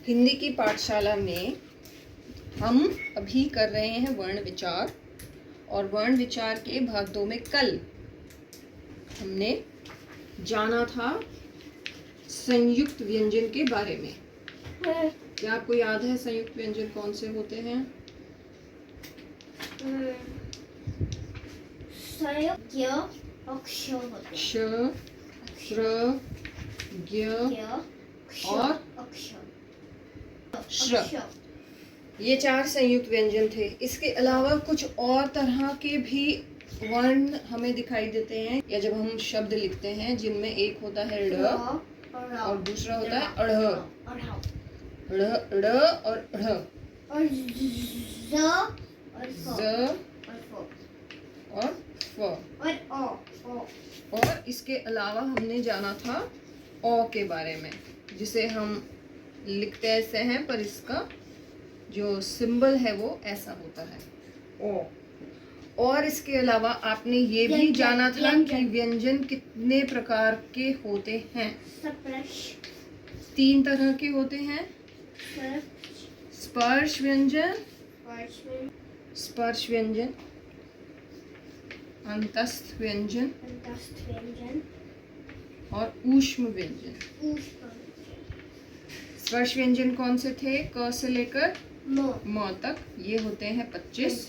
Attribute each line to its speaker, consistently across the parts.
Speaker 1: हिंदी की पाठशाला में हम अभी कर रहे हैं वर्ण विचार। और वर्ण विचार के भाग 2 में कल हमने जाना था संयुक्त व्यंजन के बारे में। क्या आपको याद है संयुक्त व्यंजन कौन से होते हैं? श, श्र, ज्ञ और श्र। ये 4 संयुक्त व्यंजन थे। इसके अलावा कुछ और तरह के भी वर्ण हमें दिखाई देते हैं या जब हम शब्द लिखते हैं, जिनमें एक होता है ड़ और दूसरा होता है अढ़। ड़ और ढ़
Speaker 2: और ज
Speaker 1: और फ। और इसके अलावा हमने जाना था औ के बारे में, जिसे हम लिखते ऐसे हैं पर इसका जो सिंबल है वो ऐसा होता है ओ। और इसके अलावा आपने ये भी जाना था कि व्यंजन कितने प्रकार के होते हैं। 3 तरह के होते हैं। स्पर्श व्यंजन, स्पर्श व्यंजन, अंतस्थ व्यंजन और ऊष्म व्यंजन। स्पर्श व्यंजन कौन से थे? क से लेकर म तक। ये होते हैं 25।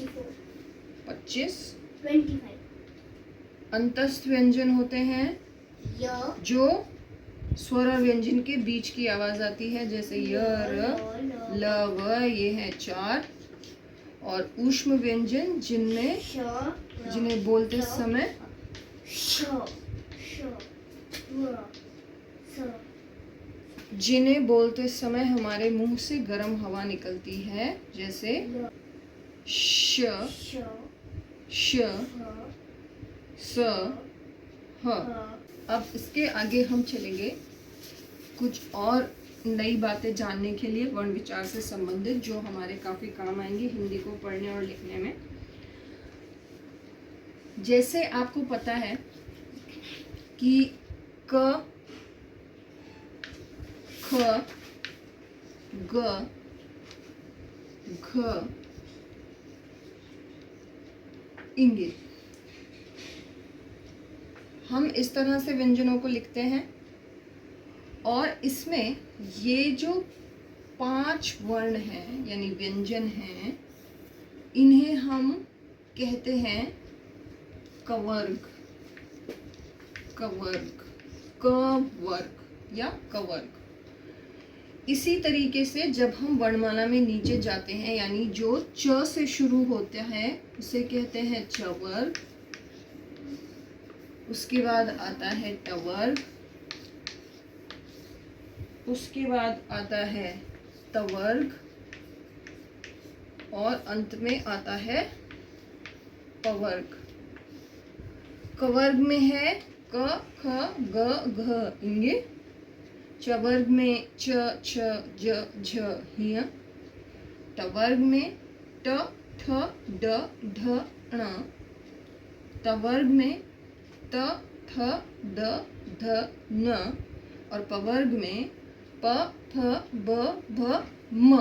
Speaker 1: 25। अंतस्थ व्यंजन होते हैं जो स्वर और व्यंजन के बीच की आवाज आती है, जैसे य, र, ल, व। ये है 4। और ऊष्म व्यंजन जिन्हें बोलते समय हमारे मुंह से गर्म हवा निकलती है, जैसे श, श, स, ह। अब इसके आगे हम चलेंगे कुछ और नई बातें जानने के लिए वर्ण विचार से संबंधित, जो हमारे काफी काम आएंगे हिंदी को पढ़ने और लिखने में। जैसे आपको पता है कि क, ख, ग, घ, इंगे, हम इस तरह से व्यंजनों को लिखते हैं। और इसमें ये जो 5 वर्ण हैं यानी व्यंजन हैं, इन्हें हम कहते हैं कवर्ग, कवर्ग, कवर्ग या कवर्ग। इसी तरीके से जब हम वर्णमाला में नीचे जाते हैं, यानी जो च से शुरू होता है उसे कहते हैं चवर्ग। उसके बाद आता है टवर्ग, उसके बाद आता है तवर्ग और अंत में आता है पवर्ग। कवर्ग में है क, ख, ग, घ, इंगे। चवर्ग में च, छ, ज, झ, हिय। टवर्ग में ट, ठ, ड, ढ, ण। तवर्ग में त, थ, द, ध, न। और पवर्ग में प, फ, ब, भ, म।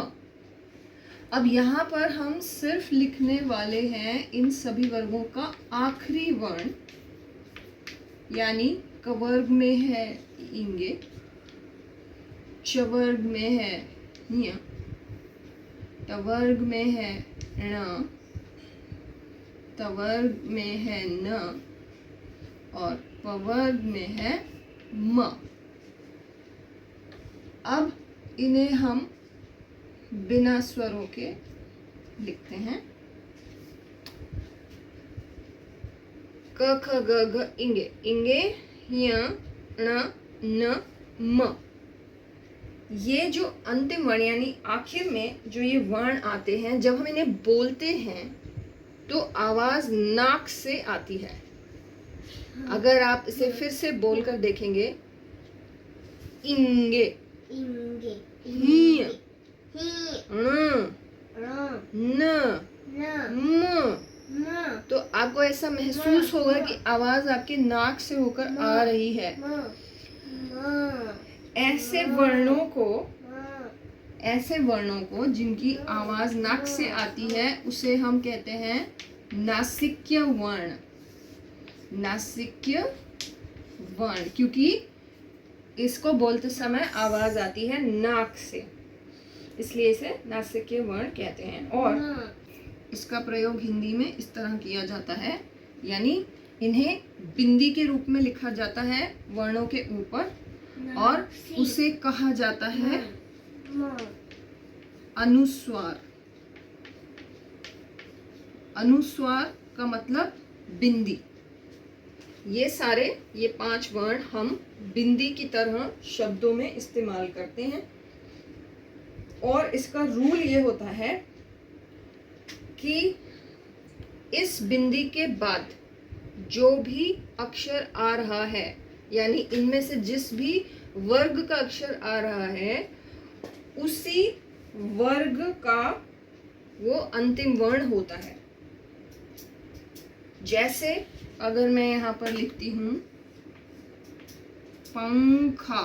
Speaker 1: अब यहाँ पर हम सिर्फ लिखने वाले हैं इन सभी वर्गों का आखिरी वर्ण, यानी कवर्ग में है इंगे, चवर्ग में है ञ, टवर्ग में है ण, तवर्ग में है न और पवर्ग में है म। अब इन्हें हम बिना स्वरों के लिखते हैं। क, ख, ग, घ, इंगे, इंगे, य, ण, न, म। ये जो अंतिम वर्ण यानी आखिर में जो ये वर्ण आते हैं, जब हम इन्हें बोलते हैं तो आवाज नाक से आती है। अगर आप इसे फिर से बोलकर देखेंगे, इंगे,
Speaker 2: इंगे,
Speaker 1: हिय, ण, न, म, तो आपको ऐसा महसूस होगा कि आवाज आपके नाक से होकर आ रही है। ऐसे वर्णों को ऐसे वर्णों को जिनकी आवाज नाक से आती है उसे हम कहते हैं नासिक्य वर्ण। नासिक्य वर्ण, क्योंकि इसको बोलते समय आवाज आती है नाक से, इसलिए इसे नासिक्य वर्ण कहते हैं। और इसका प्रयोग हिंदी में इस तरह किया जाता है, यानी इन्हें बिंदी के रूप में लिखा जाता है वर्णों के ऊपर, और उसे कहा जाता है अनुस्वार। अनुस्वार का मतलब बिंदी। ये 5 वर्ण हम बिंदी की तरह शब्दों में इस्तेमाल करते हैं। और इसका रूल ये होता है कि इस बिंदी के बाद जो भी अक्षर आ रहा है, यानी इनमें से जिस भी वर्ग का अक्षर आ रहा है, उसी वर्ग का वो अंतिम वर्ण होता है। जैसे अगर मैं यहाँ पर लिखती हूँ पंखा,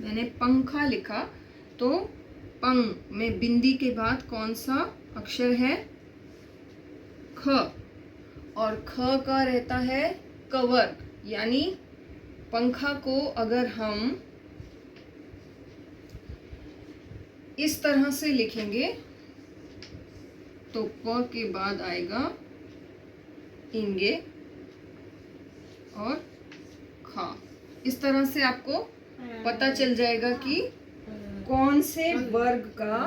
Speaker 1: मैंने पंखा लिखा, तो पंग में बिंदी के बाद कौन सा अक्षर है? ख, और ख का रहता है कवर्ग, यानी पंखा को अगर हम इस तरह से लिखेंगे तो प के बाद आएगा इंगे और खा। इस तरह से आपको पता चल जाएगा कि कौन से वर्ग का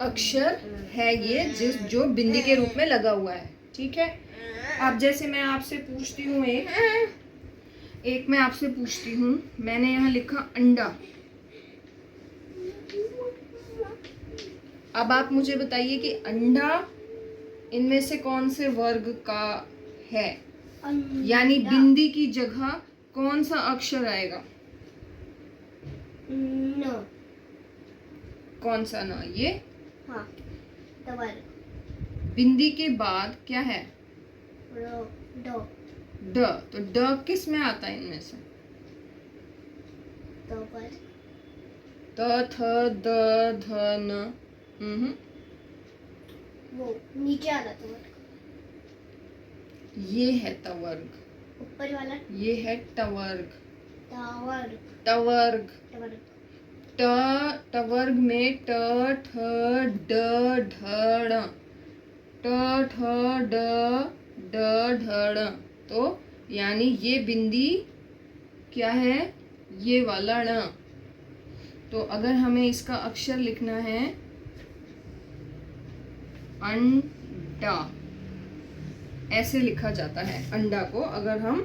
Speaker 1: अक्षर है ये जो बिंदी के रूप में लगा हुआ है। ठीक है। अब जैसे मैं आपसे पूछती हूँ एक मैं आपसे पूछती हूँ, मैंने यहाँ लिखा अंडा। अब आप मुझे बताइए कि अंडा इनमें से कौन से वर्ग का है, यानी बिंदी की जगह कौन सा अक्षर आएगा?
Speaker 2: न।
Speaker 1: कौन सा न? ये
Speaker 2: हाँ, तवर्ग।
Speaker 1: बिंदी के बाद क्या है?
Speaker 2: ड।
Speaker 1: ड। तो ड किस में आता है इनमें से?
Speaker 2: तवर्ग।
Speaker 1: त, थ, द, ध, न।
Speaker 2: वो नीचे वाला तवर्ग।
Speaker 1: ये है तवर्ग।
Speaker 2: ऊपर वाला
Speaker 1: ये है टवर्ग।
Speaker 2: तवर्ग।
Speaker 1: टवर्ग।
Speaker 2: तवर्ग।
Speaker 1: टवर्ग में ट, ठ, ड, ढ, ण। ट, ठ, ड, ढ, ण। तो यानी ये बिंदी क्या है? ये वाला ण। तो अगर हमें इसका अक्षर लिखना है अंडा, ऐसे लिखा जाता है अंडा को अगर हम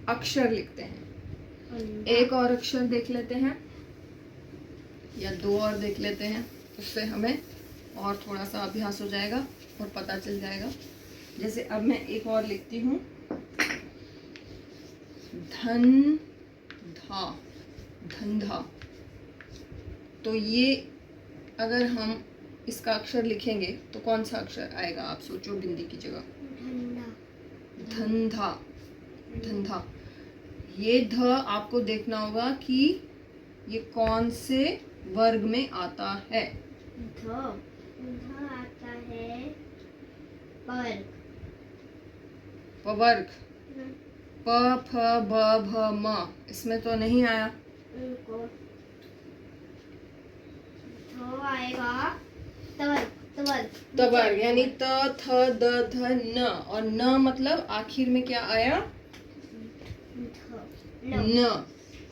Speaker 1: अक्षर लिखते हैं। एक और अक्षर देख लेते हैं या 2 और देख लेते हैं, उससे हमें और थोड़ा सा अभ्यास हो जाएगा और पता चल जाएगा। जैसे अब मैं एक और लिखती हूँ धंधा। धंधा। तो ये अगर हम इसका अक्षर लिखेंगे तो कौन सा अक्षर आएगा? आप सोचो बिंदी की जगह। धंधा। धंधा। ये ध आपको देखना होगा कि ये कौन से वर्ग में आता है।
Speaker 2: ध आता है वर्ग।
Speaker 1: पवर्ग। प, फ, ब, भ, म। इसमें तो नहीं आया।
Speaker 2: आएगा तवर्ग। तवर्ग।
Speaker 1: तवर्ग यानी त, थ, द, ध, न। और न मतलब आखिर में क्या आया? न।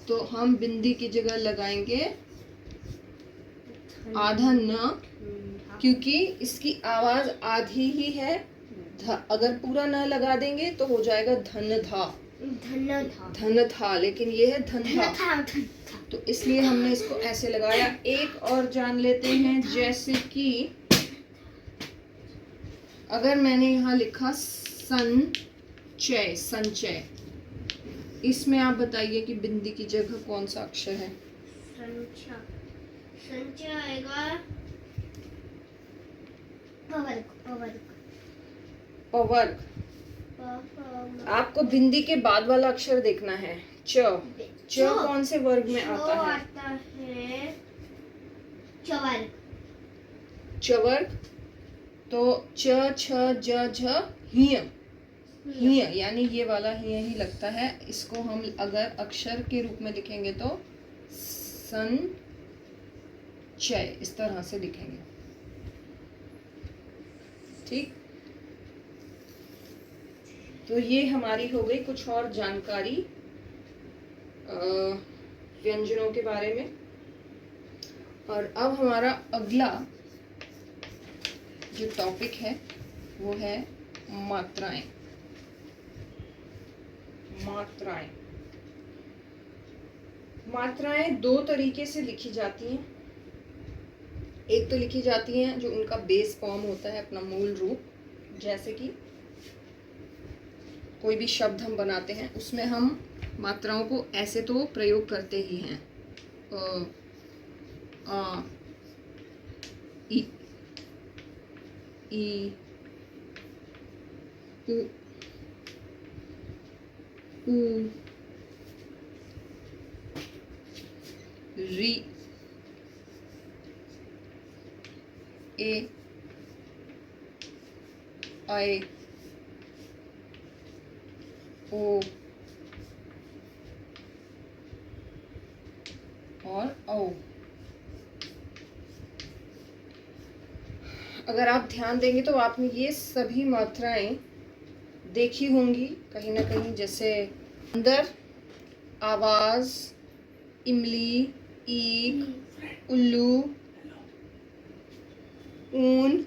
Speaker 1: तो हम बिंदी की जगह लगाएंगे आधा न, क्योंकि इसकी आवाज आधी ही है। अगर पूरा न लगा देंगे तो हो जाएगा धन था। धन था, लेकिन ये है धन था। तो इसलिए हमने इसको ऐसे लगाया। एक और जान लेते हैं, जैसे कि अगर मैंने यहाँ लिखा संचय। संचय, इसमें आप बताइए कि बिंदी की जगह कौन सा अक्षर है?
Speaker 2: संचय आएगा पवर्ग। पवर्ग।
Speaker 1: पवर्ग। आपको बिंदी के बाद वाला अक्षर देखना है। च। च कौन से वर्ग में आता है?
Speaker 2: आता है चवर्ग
Speaker 1: चवर्ग, तो च छ ज झ हिय, हिय यानी ये वाला हिय ही लगता है। इसको हम अगर अक्षर के रूप में लिखेंगे तो सन चय, इस तरह से लिखेंगे। ठीक, तो ये हमारी हो गई कुछ और जानकारी व्यंजनों के बारे में। और अब हमारा अगला जो टॉपिक है वो है मात्राएं। मात्राएं, मात्राएं दो तरीके से लिखी जाती हैं। एक तो लिखी जाती हैं जो उनका बेस फॉर्म होता है, अपना मूल रूप, जैसे कि कोई भी शब्द हम बनाते हैं उसमें हम मात्राओं को ऐसे तो प्रयोग करते ही हैं, आ, ई, उ, री, ए, आए, ओ और औ। अगर आप ध्यान देंगे तो आपने ये सभी मात्राएं देखी होंगी कहीं ना कहीं, जैसे अंदर, आवाज, इमली, ईक, उल्लू, ऊन,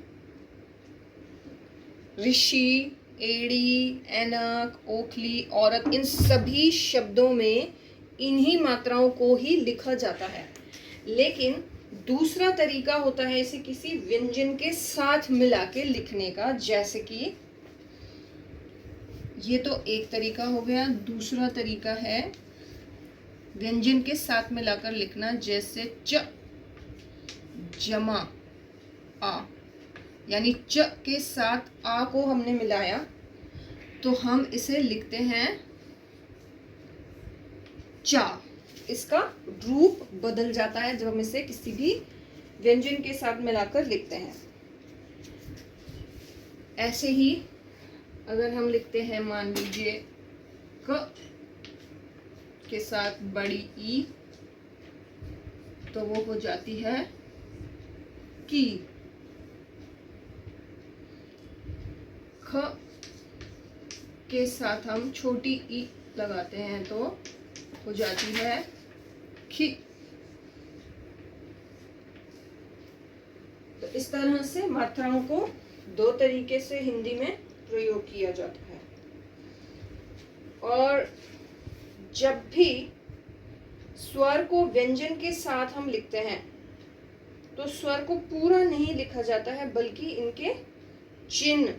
Speaker 1: ऋषि, एड़ी, ऐनक, ओखली, औरत, इन सभी शब्दों में इन्हीं मात्राओं को ही लिखा जाता है। लेकिन दूसरा तरीका होता है इसे किसी व्यंजन के साथ मिला के लिखने का, जैसे कि ये तो एक तरीका हो गया। दूसरा तरीका है व्यंजन के साथ मिलाकर लिखना, जैसे च जमा आ, यानी च के साथ आ को हमने मिलाया तो हम इसे लिखते हैं चा। इसका रूप बदल जाता है जब हम इसे किसी भी व्यंजन के साथ मिलाकर लिखते हैं। ऐसे ही अगर हम लिखते हैं, मान लीजिए क के साथ बड़ी ई, तो वो हो जाती है की। ख के साथ हम छोटी ई लगाते हैं तो हो जाती है खी। तो इस तरह से मात्राओं को दो तरीके से हिंदी में प्रयोग किया जाता है। और जब भी स्वर को व्यंजन के साथ हम लिखते हैं तो स्वर को पूरा नहीं लिखा जाता है, बल्कि इनके चिन्ह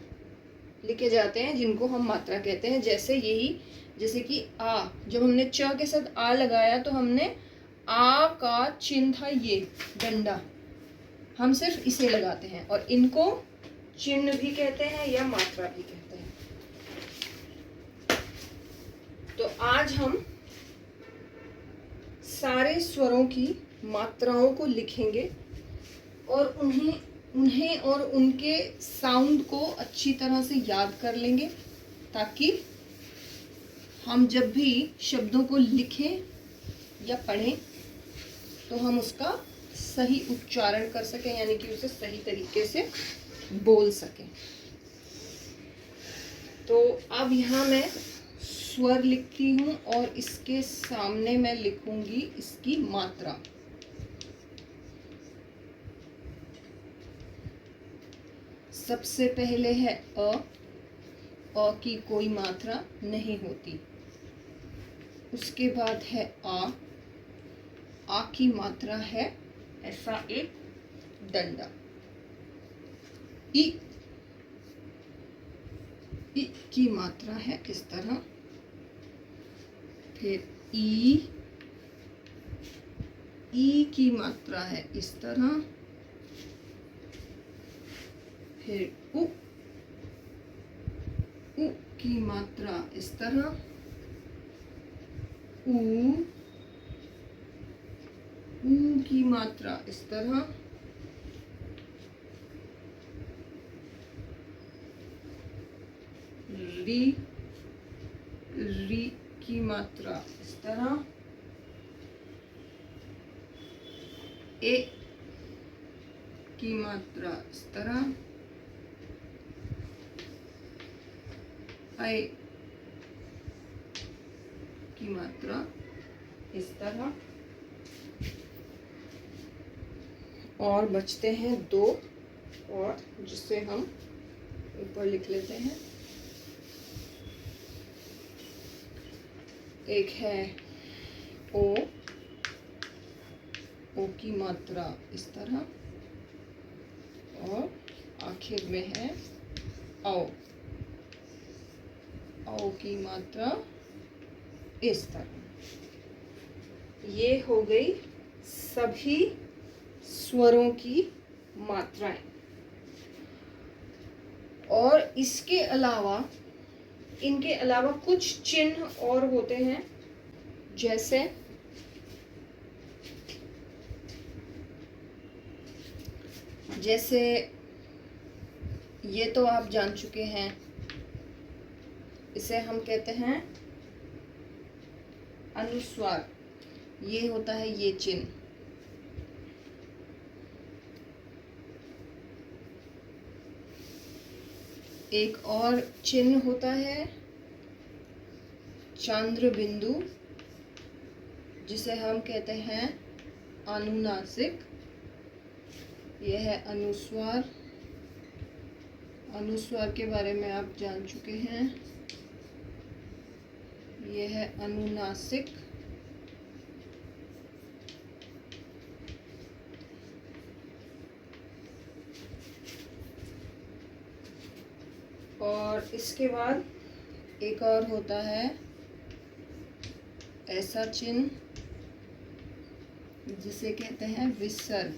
Speaker 1: लिखे जाते हैं जिनको हम मात्रा कहते हैं। जैसे यही, जैसे कि आ, जब हमने च के साथ आ लगाया तो हमने आ का चिन्ह था ये डंडा, हम सिर्फ इसे लगाते हैं, और इनको चिन्ह भी कहते हैं या मात्रा भी कहते हैं। तो आज हम सारे स्वरों की मात्राओं को लिखेंगे और उन्हें और उनके साउंड को अच्छी तरह से याद कर लेंगे, ताकि हम जब भी शब्दों को लिखें या पढ़ें तो हम उसका सही उच्चारण कर सकें, यानी कि उसे सही तरीके से बोल सकें। तो अब यहाँ मैं स्वर लिखती हूँ और इसके सामने मैं लिखूंगी इसकी मात्रा। सबसे पहले है अ। अ की कोई मात्रा नहीं होती। उसके बाद है आ। आ की मात्रा है ऐसा एक डंडा। ई। ई की मात्रा है इस तरह। फिर ई। ई की मात्रा है इस तरह। फिर उ। उ की मात्रा इस तरह। ऊ। ऊ की मात्रा इस तरह। री, री की मात्रा इस तरह, ए की मात्रा इस तरह, आई की मात्रा इस तरह, और बचते हैं दो और, जिसे हम ऊपर लिख लेते हैं। एक है ओ, ओ की मात्रा इस तरह, और आखिर में है औ, औ की मात्रा इस तरह। ये हो गई सभी स्वरों की मात्राएं। और इसके अलावा, इनके अलावा कुछ चिन्ह और होते हैं, जैसे ये तो आप जान चुके हैं, इसे हम कहते हैं अनुस्वार। ये होता है ये चिन्ह। एक और चिन्ह होता है चंद्र बिंदु, जिसे हम कहते हैं अनुनासिक। यह है अनुस्वार। अनुस्वार के बारे में आप जान चुके हैं। यह है अनुनासिक। और इसके बाद एक और होता है ऐसा चिन्ह जिसे कहते हैं विसर्ग।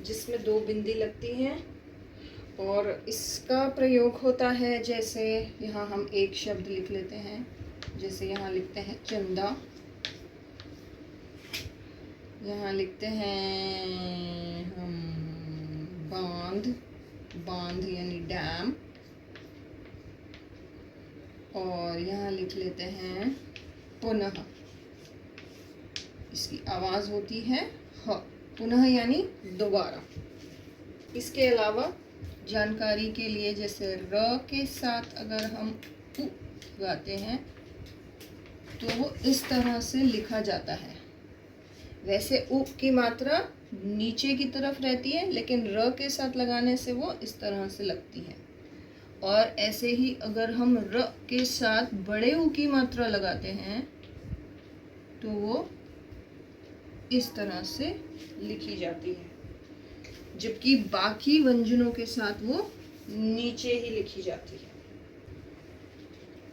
Speaker 1: जिसमें दो बिंदी लगती हैं, और इसका प्रयोग होता है, जैसे यहाँ हम एक शब्द लिख लेते हैं, जैसे यहाँ लिखते हैं चंदा, यहाँ लिखते हैं हम बांध, बांध यानी डैम, और यहाँ लिख लेते हैं पुनः। इसकी आवाज होती है ह, पुनः यानी दोबारा। इसके अलावा जानकारी के लिए, जैसे र के साथ अगर हम उ गाते हैं तो वो इस तरह से लिखा जाता है। वैसे उ की मात्रा नीचे की तरफ रहती है, लेकिन र के साथ लगाने से वो इस तरह से लगती है। और ऐसे ही अगर हम र के साथ बड़े उ की मात्रा लगाते हैं तो वो इस तरह से लिखी जाती है, जबकि बाकी व्यंजनों के साथ वो नीचे ही लिखी जाती है।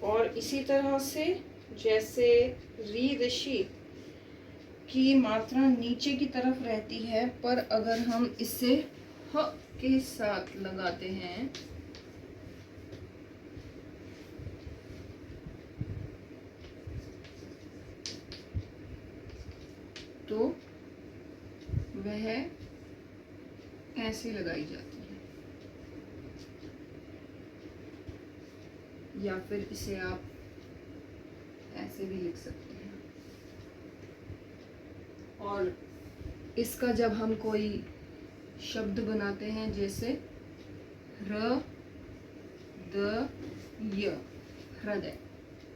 Speaker 1: और इसी तरह से जैसे री ऋषि की मात्रा नीचे की तरफ रहती है, पर अगर हम इसे ह के साथ लगाते हैं तो वह ऐसे लगाई जाती है। या फिर इसे आप ऐसे भी लिख सकते हैं। और इसका जब हम कोई शब्द बनाते हैं, जैसे र द य, हृदय,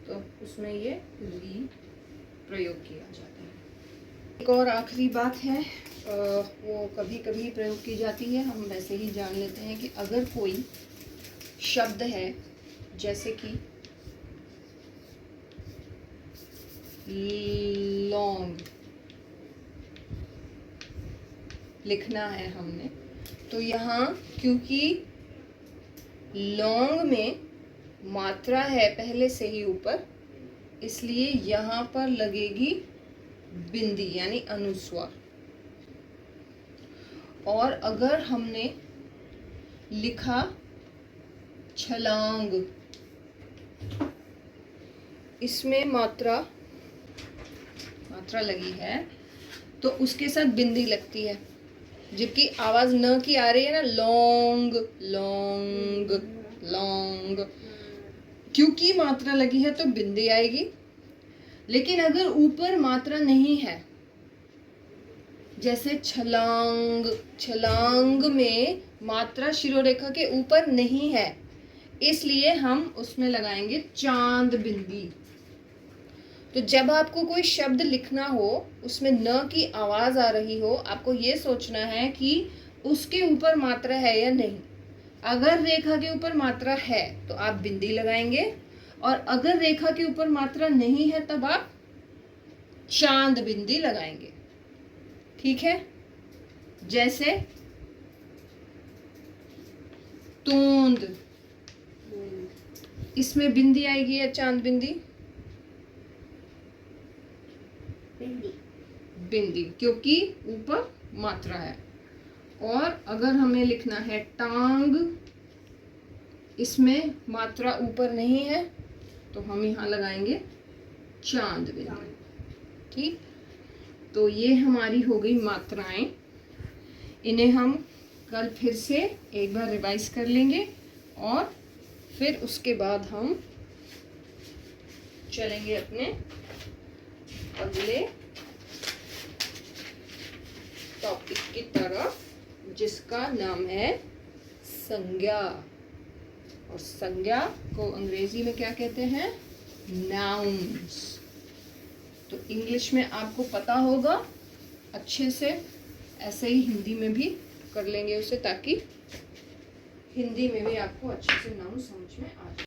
Speaker 1: तो उसमें ये री प्रयोग किया जाता है। एक और आखिरी बात है, वो कभी कभी प्रयोग की जाती है, हम वैसे ही जान लेते हैं कि अगर कोई शब्द है, जैसे कि लौंग लिखना है हमने, तो यहाँ क्योंकि लौंग में मात्रा है पहले से ही ऊपर, इसलिए यहाँ पर लगेगी बिंदी यानी अनुस्वार। और अगर हमने लिखा छलांग, इसमें मात्रा लगी है, तो उसके साथ बिंदी लगती है, जबकि आवाज न की आ रही है ना, लॉन्ग लॉन्ग लॉन्ग, क्योंकि मात्रा लगी है तो बिंदी आएगी। लेकिन अगर ऊपर मात्रा नहीं है, जैसे छलांग, छलांग में मात्रा शिरोरेखा के ऊपर नहीं है, इसलिए हम उसमें लगाएंगे चांद बिंदी। तो जब आपको कोई शब्द लिखना हो, उसमें न की आवाज आ रही हो, आपको ये सोचना है कि उसके ऊपर मात्रा है या नहीं। अगर रेखा के ऊपर मात्रा है तो आप बिंदी लगाएंगे, और अगर रेखा के ऊपर मात्रा नहीं है तब आप चांद बिंदी लगाएंगे। ठीक है? जैसे तोंद, इसमें बिंदी आएगी या चांद बिंदी?
Speaker 2: बिंदी।
Speaker 1: बिंदी, क्योंकि ऊपर मात्रा है। और अगर हमें लिखना है टांग, इसमें मात्रा ऊपर नहीं है, तो हम यहाँ लगाएंगे चांद बिंदी। ठीक, तो ये हमारी हो गई मात्राएं। इन्हें हम कल फिर से एक बार रिवाइज कर लेंगे, और फिर उसके बाद हम चलेंगे अपने अगले टॉपिक की तरफ, जिसका नाम है संज्ञा। और संज्ञा को अंग्रेजी में क्या कहते हैं? नाउन्स। तो इंग्लिश में आपको पता होगा अच्छे से, ऐसे ही हिंदी में भी कर लेंगे उसे, ताकि हिंदी में भी आपको अच्छे से नाउन समझ में आ जाए।